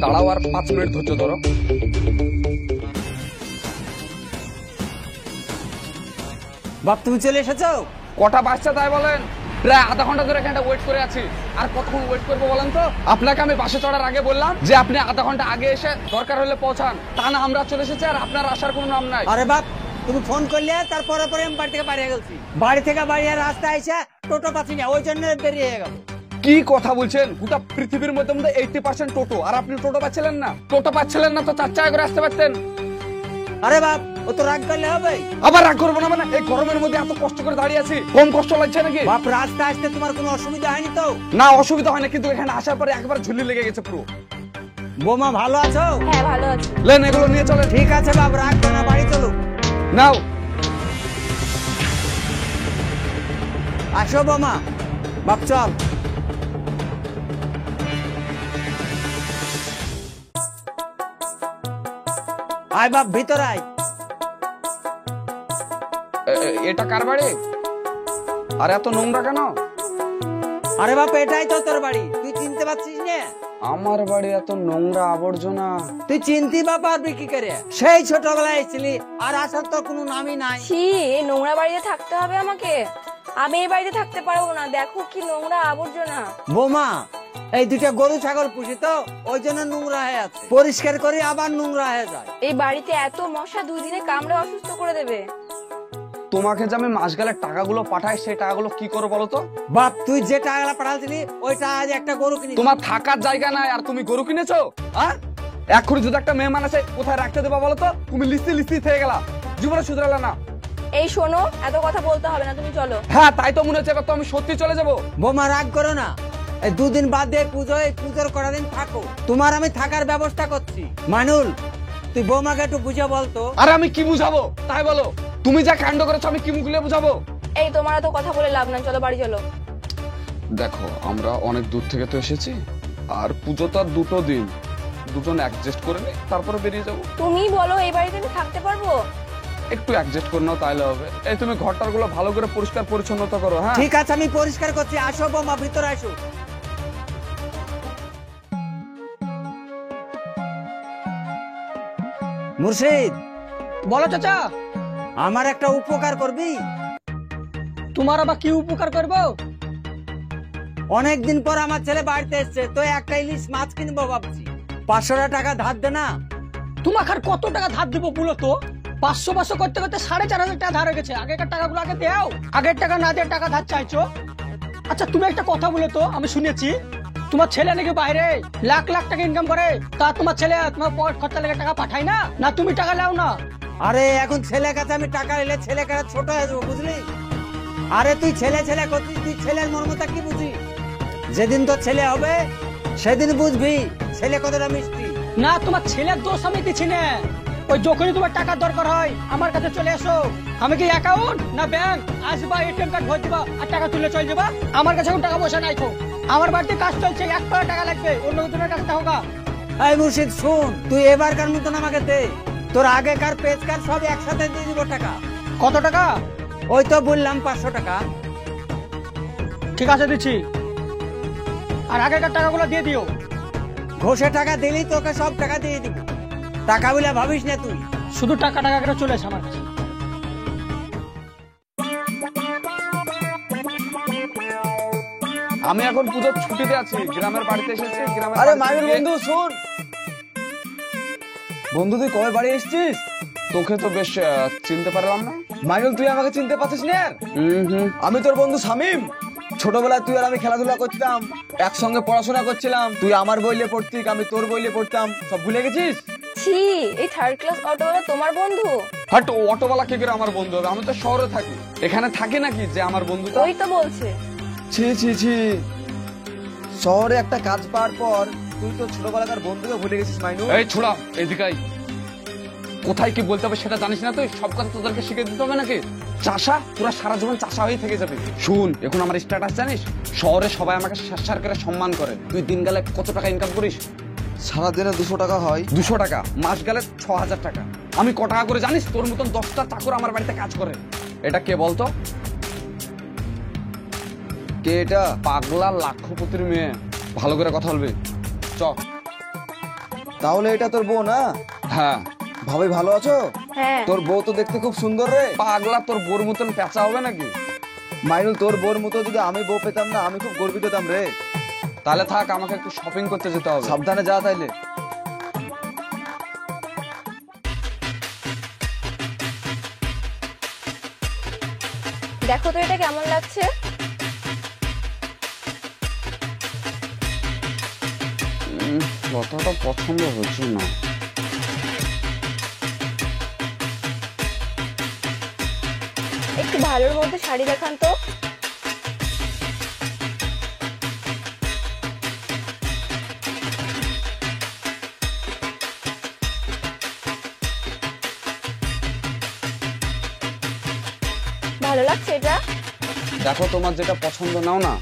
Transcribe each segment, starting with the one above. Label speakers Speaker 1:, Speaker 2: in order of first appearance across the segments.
Speaker 1: দাঁড়াও আর 5 মিনিট ধৈর্য ধরো।
Speaker 2: বাপ তুমি চলে এসেছো?
Speaker 1: কটা বাচ্চা তাই বলেন? প্রায় আধা ঘন্টা ধরে এখানটা ওয়েট করে আছি। আর কতক্ষণ ওয়েট করবো বলেন তো? আপনাকে আমি বাসে চড়ার আগে বললাম যে আপনি আধা ঘন্টা আগে এসে দরকার হলে পৌঁছান, তা না আমরা চলে এসেছি আর আপনার আসার কোনো নাম নাই।
Speaker 2: আরে বাপ তুমি ফোন করলে তারপরে পরে আমি বাড়ি থেকে বাড়ি গেছি, বাড়ি থেকে বাড়ি আর রাস্তায় এসে টোটো পাচ্ছি না, ওই জন্য দেরি হয়ে গেল।
Speaker 1: কি কথা বলছেন? গোটা পৃথিবীর মধ্যে 80% টোটো, আর আপনি টোটো পাচ্ছিলেন না? টোটো পাচ্ছিলেন না তো 4 চাকা করে আসতে পারতেন।
Speaker 2: আরে বাপ ও তো রাগ করলে হবে?
Speaker 1: আবার রাগ করবো না মানে? এই গরমের মধ্যে এত কষ্ট করে দাঁড়িয়ে আছি, কম কষ্ট লাগছে নাকি?
Speaker 2: বাপ রাস্তা আসতে তোমার কোনো অসুবিধা হয়নি তো?
Speaker 1: না অসুবিধা হয় না, কিন্তু এখানে আসার পরে একবার ঝুলি লেগে গেছে পুরো।
Speaker 2: বোমা ভালো আছো?
Speaker 3: হ্যাঁ ভালো আছি।
Speaker 1: লেন এগুলো নিয়ে চলে।
Speaker 2: ঠিক আছে বাপ, রাখবে না, বাড়ি চলো।
Speaker 1: নাও
Speaker 2: আসো বোমা, বাপ চল। আয় বাপ ভিতর আয়।
Speaker 1: এটা কার বাড়ি? আর এত নোংরা কেন?
Speaker 2: আরে বাপ এটাই তো তোর বাড়ি, তুই চিনতে পারছিস না?
Speaker 1: আমার বাড়ি এত নোংরা আবর্জনা?
Speaker 2: তুই চিনতে বাপ পারবি কি করে? সেই ছোটবেলায় এসেছিলি আর আসার তো কোনো নামই নাই।
Speaker 3: ছি, এই নোংরা বাড়িতে থাকতে হবে আমাকে? আমি এই বাড়িতে থাকতে পারবো না, দেখো কি নোংরা আবর্জনা।
Speaker 2: বোমা এই দুটা গরু ছাগল পুষি তো ওই জন্য নোংরা হয়ে আছে, পরিষ্কার করে আবার নোংরা হয়ে যায়।
Speaker 3: এই বাড়িতে এত মশা 2 দিনে কামড়ে অসুস্থ করে দেবে।
Speaker 1: তোমাকে যে আমি মাস গেলে টাকাগুলো পাঠাই, সেই টাকাগুলো কি করো বলো তো?
Speaker 2: বাপ তুই যে টাকাটা পাঠাচ্ছিলি ওইটা আজ একটা গরু কিনি।
Speaker 1: তোমার থাকার জায়গা নাই আর তুমি গরু কিনেছো? এখন যদি একটা মেহমান আছে কোথায় রাখতে দেবা বলো তো? তুমি লিস্তি লিস্তি থেকে গেলা, জীবনে শুধরালে না।
Speaker 3: এই শোনো, এত কথা বলতে হবে না, তুমি চলো।
Speaker 1: হ্যাঁ তাই তো মনে হচ্ছে, এবার তো আমি সত্যি চলে যাবো।
Speaker 2: বোমা রাগ করো না, এই 2 দিন বাদ দিয়ে পুজো, এই পুজোর কটা দিন থাকো, তোমার আমি থাকার ব্যবস্থা করছি। মানুল তুই বৌমাকে একটু বুঝে বলতো।
Speaker 1: আরে আমি কি বুঝাবো তাই বলো? তুমি যা কাণ্ড করেছো আমি কি মুখলে বুঝাবো?
Speaker 3: এই তোমার তো কথা বলে লাভ নাই, চলো বাড়ি চলো।
Speaker 1: দেখো আমরা অনেক দূর থেকে তো এসেছি, আর পুজো তো আর 2 দিন, দুজন অ্যাডজাস্ট করে নি তারপরে বেরিয়ে যাবো।
Speaker 3: তুমি বলো এই বাড়িতে আমি থাকতে পারবো?
Speaker 1: একটু অ্যাডজাস্ট করে নাও তাইলে হবে। এই তুমি ঘরটার গুলো ভালো করে পরিষ্কার পরিচ্ছন্নতা করো। হ্যাঁ
Speaker 2: ঠিক আছে আমি পরিষ্কার করছি, আসো বোমা ভিতরে আসো। মুর্শিদ
Speaker 4: বলো চাচা।
Speaker 2: আমার একটা উপকার করবি?
Speaker 4: তোমার আবার কি উপকার করবো?
Speaker 2: অনেকদিন পর আমার ছেলে বাড়িতে এসছে, তো একটা ইলিশ মাছ কিনবো ভাবছি, 500 টাকা ধার দে না।
Speaker 4: তোমাকে আর কত টাকা ধার দিব বলো তো? 500 করতে করতে 4500 টাকা ধার হয়ে গেছে। আগেকার টাকাগুলো আগে দেও, আগের টাকা না দিয়ে টাকা ধার চাইছো। আচ্ছা তুমি একটা কথা বলো তো, আমি শুনেছি তোমার ছেলে নাকি বাইরে লাখ লাখ টাকা ইনকাম করে, তা তোমার ছেলে তোমার পকেট খরচা লেগে টাকা পাঠায় না? না তুমি টাকা লাও না?
Speaker 2: আরে এখন ছেলের কাছে আমি টাকা নিলে ছেলে কাছে ছোট হয়ে যাবো, বুঝলি? আরে তুই ছেলে ছেলে করছিস, তুই ছেলের মর্মটা কি বুঝি? যেদিন তোর ছেলে হবে সেদিন বুঝবি ছেলে কতটা মিষ্টি।
Speaker 4: না তোমার ছেলের দোষ আমি দিচ্ছি না, ওই যখনই তোমার টাকার দরকার হয় আমার কাছে চলে এসো। আমি কি অ্যাকাউন্ট না ব্যাংক আসবা, এটিএম কার্ড ভরে দিবা আর টাকা তুলে চলে যাবা? আমার কাছে এখন টাকা পয়সা নাই তো, আমার বাড়িতে কাজ চলছে, 1 টাকা টাকা লাগবে, অন্য জনের কাছে টাকা।
Speaker 2: এই মুর্শিদ শুন, তুই এবারকার মতন আমাকে দে, তোর আগেকার পেজকার সব একসাথে দিয়ে দিব টাকা।
Speaker 4: কত টাকা?
Speaker 2: ওই তো বললাম 500 টাকা।
Speaker 4: ঠিক আছে দিচ্ছি, আর আগেকার টাকাগুলো দিয়ে দিও।
Speaker 2: ঘষে টাকা দিলেই তোকে সব টাকা দিয়ে দিব, টাকা বলে ভাবিস না তুই।
Speaker 4: শুধু টাকা টাকা করে চলে আসে আমার কাছে।
Speaker 1: আমি এখন পুজোর ছুটিতে আছি, গ্রামের বাড়িতে এসেছি।
Speaker 5: আরে মাইনুল বন্ধু শোন, বন্ধু তুই কবে বাড়ি এসেছিস?
Speaker 1: তোকে তো বেশ চিনতে পারলাম না।
Speaker 5: মাইনুল তুই আমাকে চিনতে পারছিস না? আমি তোর বন্ধু শামিম। ছোটবেলায় তুই আর আমি খেলাধুলা করতাম, একসঙ্গে পড়াশোনা করছিলাম, তুই আমার বইলে পড়তিস, আমি তোর বইলে পড়তাম, সব ভুলে গেছিস?
Speaker 3: ছি, এই 3rd ক্লাস অটোওয়ালা তোমার বন্ধু?
Speaker 1: হাট, অটোওয়ালা কি করে আমার বন্ধু হবে? আমি তো শহরে থাকি, এখানে থাকি নাকি যে আমার বন্ধু?
Speaker 3: ওই তো বলছে।
Speaker 5: ছি ছি ছি, শহরে একটা কাজ পাওয়ার পর তুই তো ছোটবেলাকার বন্ধুকে ভুলে গেছিস মাইনুল।
Speaker 1: এই ছোড়া এদিকে আয়। কোথায় কি বলতে হবে সেটা জানিস না তুই? সব কথা তোদেরকে শিখে দিতে হবে নাকি? চাষা, তোরা সারা জীবন চাষা হয়ে থেকে যাবে। শুন, এখন আমার স্ট্যাটাস জানিস? শহরে সবাই আমাকে সার করে সম্মান করে। তুই দিন গেলে কত টাকা ইনকাম করিস?
Speaker 5: সারাদিনে 200 টাকা হয়।
Speaker 1: 200 টাকা? মাস গেলে 6000 টাকা। আমি ক টাকা করে জানিস? তোর মতন 10টা চাকর আমার বাড়িতে কাজ করে। এটা কে বলতো?
Speaker 5: কে এটা?
Speaker 1: পাগলা লাখপতির মেয়ে। ভালো করে কথা বলবি। চ।
Speaker 5: তাহলে এটা তোর বউ না?
Speaker 1: হ্যাঁ।
Speaker 5: ভাবি ভালো আছো?
Speaker 3: হ্যাঁ।
Speaker 5: তোর বউ তো দেখতে খুব সুন্দর রে।
Speaker 1: পাগলা, তোর বোর মতন পেঁচা হবে নাকি?
Speaker 5: মাইনুল, তোর বউর মতো যদি আমি বউ পেতাম না, আমি খুব গর্বিত হতাম রে।
Speaker 1: তাহলে থাক, আমাকে একটু শপিং করতে যেতে হবে।
Speaker 5: সাবধানে যা তাইলে।
Speaker 3: দেখো তো এটা কেমন লাগছে।
Speaker 1: লতাটা পছন্দ হচ্ছে না।
Speaker 3: একটু ভালোর মধ্যে শাড়ি দেখান তো। ভালো লাগছে এটা?
Speaker 1: দেখো তোমার যেটা পছন্দ নাও না।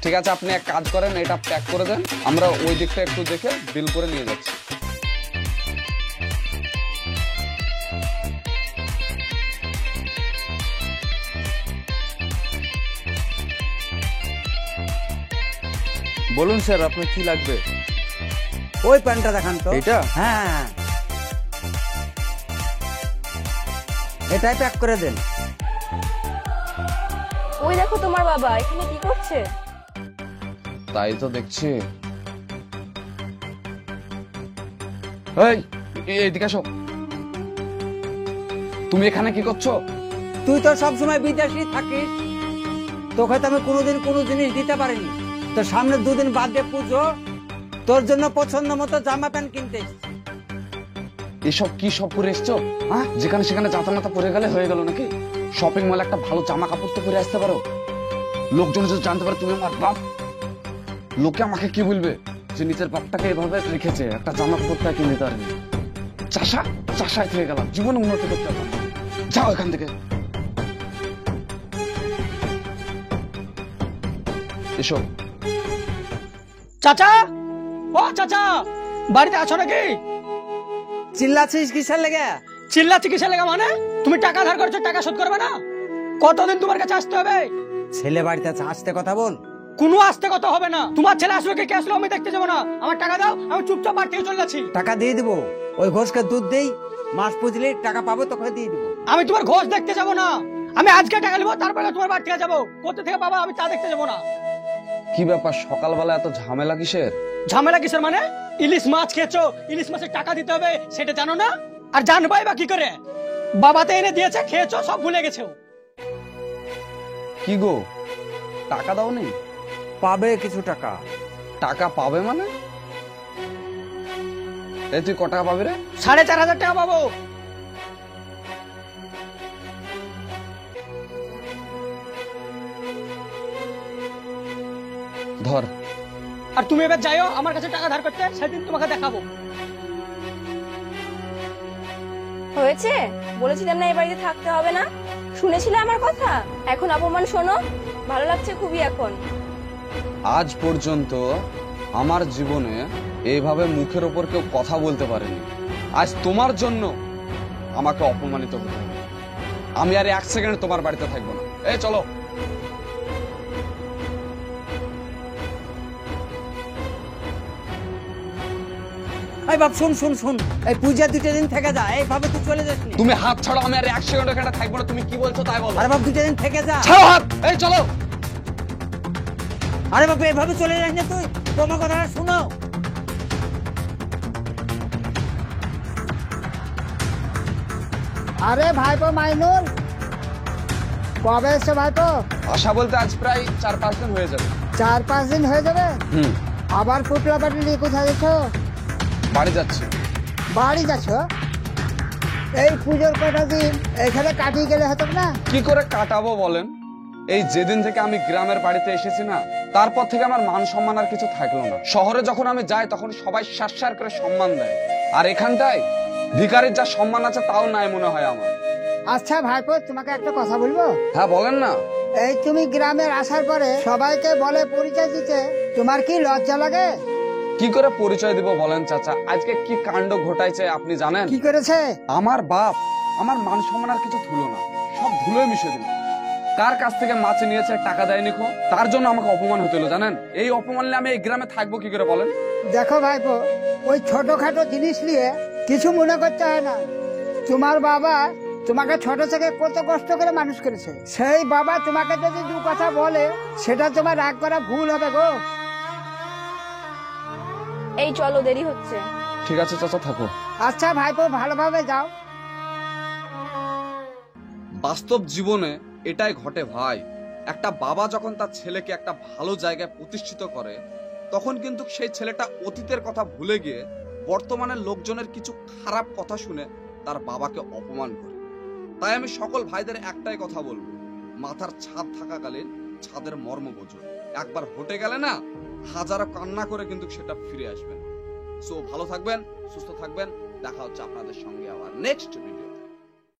Speaker 1: ঠিক আছে, আপনি এক কাজ করেন, এটা প্যাক করে দেন, আমরা ওই দিকটা একটু দেখে বিল করে নিয়ে যাচ্ছি। বলুন স্যার, আপনার কি লাগবে?
Speaker 2: ওই প্যান্টটা দেখান তো।
Speaker 1: এইটা?
Speaker 2: হ্যাঁ, এটাই প্যাক করে দেন।
Speaker 3: ওই দেখো তোমার বাবা এখানে কি করছে।
Speaker 1: তাই তো দেখছি। এই, এইদিকে আসো। তুমি এখানে কি করছো?
Speaker 2: তুই তো সবসময় বিদেশি থাকিস, তোকে তো আমি কোনোদিন কোনো জিনিস দিতে পারিনি। তো সামনে দুদিন বাদে পুজো, তোর জন্য পছন্দ মতো জামা প্যান্ট কিনতে এসেছি।
Speaker 1: এসব কি সব পরে এসছো? হ্যাঁ, যেখানে সেখানে জাতা মাতা পরে গেলে হয়ে গেল নাকি? শপিং মলে একটা ভালো জামা কাপড় তো পরে আসতে পারো। লোকজন যদি জানতে পারে তুমি আমার বাপ, লোকে আমাকে কি বলবে যে নিজের বাপটাকে এভাবে রেখেছে, একটা জামা কাপড়টা কিনে দিতে পারেনি। চাষায় থেকে গেলাম, জীবনে উন্নতি করতে পারলাম না। যাও এখান থেকে। এসো।
Speaker 4: চাচা, ও চাচা, বাড়িতে আছো নাকি?
Speaker 2: চিল্লাছিস কিসের লেগে?
Speaker 4: চিল্লা চিকিৎসা লেগা মানে? তুমি টাকা ধার করছো, টাকা শোধ করবে না? কতদিন তোমার কাছে আসতে হবে?
Speaker 2: ছেলে বাড়িতে আছে, আসতে কথা বল।
Speaker 4: কোনো আসতে কথা হবে না। তোমার ছেলে আসবে কি কে আসলো আমি দেখতে যাবো না। আমার টাকা দাও, আমি চুপচাপ বাড়ি থেকে চলে যাচ্ছি।
Speaker 2: টাকা দিয়ে দিব, ওই ঘোষকে দুধ দেই, মাস পুজলে টাকা পাবো তোকে দিয়ে দিব।
Speaker 4: আমি তোমার ঘোষ দেখতে যাবো না। আমি আজকে টাকা নেবো, তারপরে তোমার বাড়ি থেকে যাবো। কোথা থেকে বাবা আমি তা দেখতে যাবো না।
Speaker 1: কি ব্যাপার, সকালবেলা এত ঝামেলা কিসের?
Speaker 4: ঝামেলা কিসের মানে? ইলিশ মাছ খেয়েছো, ইলিশ মাছের টাকা দিতে হবে সেটা জানো না? আর জানবাই বা কি করে? বাবাতে এনে দিয়েছে, খেয়েছো, সব ভুলে গেছো।
Speaker 1: কি গো, টাকা দাও নেই?
Speaker 2: পাবে কিছু টাকা।
Speaker 1: টাকা পাবে মানে? এই তুই ক টাকা পাবি রে?
Speaker 4: 4,500 টাকা পাবো।
Speaker 1: ধর।
Speaker 4: আর তুমি এবার যাইও আমার কাছে টাকা ধার করতে, সেদিন তোমাকে দেখাবো।
Speaker 3: হয়েছে, বলেছিলাম না এই বাড়িতে থাকতে হবে না? শুনেছিলে আমার কথা? এখন অপমান শোনো। ভালো লাগছে খুবই এখন।
Speaker 1: আজ পর্যন্ত আমার জীবনে এইভাবে মুখের ওপর কেউ কথা বলতে পারেনি। আজ তোমার জন্য আমাকে অপমানিত হতে হবে। আমি আর 1 সেকেন্ড তোমার বাড়িতে থাকবো না। এই চলো।
Speaker 2: এই বাপ শুন শুন শুন, এই পূজা 2 দিন থেকে যা, এইভাবে তুই চলে যাস নি।
Speaker 1: তুমি হাত ছাড়ো, আমি আর 1 সেকেন্ড এখানে থাকবো না। তুমি কি বলছো তাই বলো।
Speaker 2: আরে বাপ 2 দিন থেকে যা।
Speaker 1: ছাড়ো হাত। এই চলো।
Speaker 2: আরে বাপ এইভাবে চলে যাস না তুই, তোমার কথাটা শুনো।
Speaker 6: আরে ভাইপো মাইনুল, কবে এসছো ভাইপো?
Speaker 1: আশা বলতে আজ প্রায় 4-5 দিন হয়ে যাবে।
Speaker 6: 4-5 দিন হয়ে যাবে? আবার পুটলা পাটি নিয়ে কোথায় যাচ্ছ?
Speaker 1: বাড়ি যাচ্ছি।
Speaker 6: বাড়ি যাচ্ছ? এই পুজোর কটা দিন এখানে কাটিয়ে গেলে হতো না?
Speaker 1: কি করে কাটাবো বলেন? এই যেদিন থেকে আমি গ্রামের বাড়িতে এসেছি না, তারপর থেকে আমার মান সম্মান আর কিছু থাকলো না। শহরে যখন আমি যাই তখন সবাই সার করে সম্মান দেয়, আর এখানটায় ভিখারির যা সম্মান আছে তাও নাই মনে হয় আমার।
Speaker 6: আচ্ছা ভাইপো, তোমাকে একটা কথা বলবো?
Speaker 1: হ্যাঁ বলেন না।
Speaker 6: এই তুমি গ্রামের আসার পরে সবাইকে বলে পরিচয় দিতে, তোমার কি লজ্জা লাগে?
Speaker 1: কি করে পরিচয় দিব বলেন চাচা? আজকে কি কাণ্ড ঘটাইছে আপনি জানেন?
Speaker 6: কি করেছে?
Speaker 1: আমার বাপ আমার মান সম্মান আর কিছু ধুলো না, সব ধুলোয় মিশে দিল। কার কাছ থেকে মাছ নিয়েছে টাকা দেয়নি খো, তার জন্য আমাকে অপমান হতে হলো জানেন। এই অপমান নিয়ে আমি এই গ্রামে থাকবো কি করে বলেন?
Speaker 6: দেখো ভাইপো, ওই ছোটখাটো জিনিস নিয়ে কিছু মনে করতে হয় না। তোমার বাবা তোমাকে ছোট থেকে কত কষ্ট করে মানুষ করেছে, সেই বাবা তোমাকে যদি দু কথা বলে সেটা তোমার রাগ করা ভুল হবে গো।
Speaker 3: এই চলো, দেরি হচ্ছে।
Speaker 1: ঠিক আছে চাচা, থাকো।
Speaker 6: আচ্ছা ভাইপো, ভালোভাবে যাও।
Speaker 1: বাস্তব জীবনে এটাই ঘটে ভাই। একটা বাবা যখন তার ছেলেকে একটা ভালো জায়গায় প্রতিষ্ঠিত করে, তখন কিন্তু সেই ছেলেটা অতীতের কথা ভুলে গিয়ে বর্তমানের লোকজনের কিছু খারাপ কথা শুনে তার বাবাকে অপমান করে। তাই আমি সকল ভাইদের একটাই কথা বলবো, মাথার ছাদ থাকাকালীন ছাদের মর্ম বোঝো। একবার হটে গেলে না, হাজারো কান্না করে কিন্তু সেটা ফিরে আসবে না। সো ভালো থাকবেন, সুস্থ থাকবেন, দেখা হচ্ছে আপনাদের সঙ্গে আবার নেক্সট ভিডিও।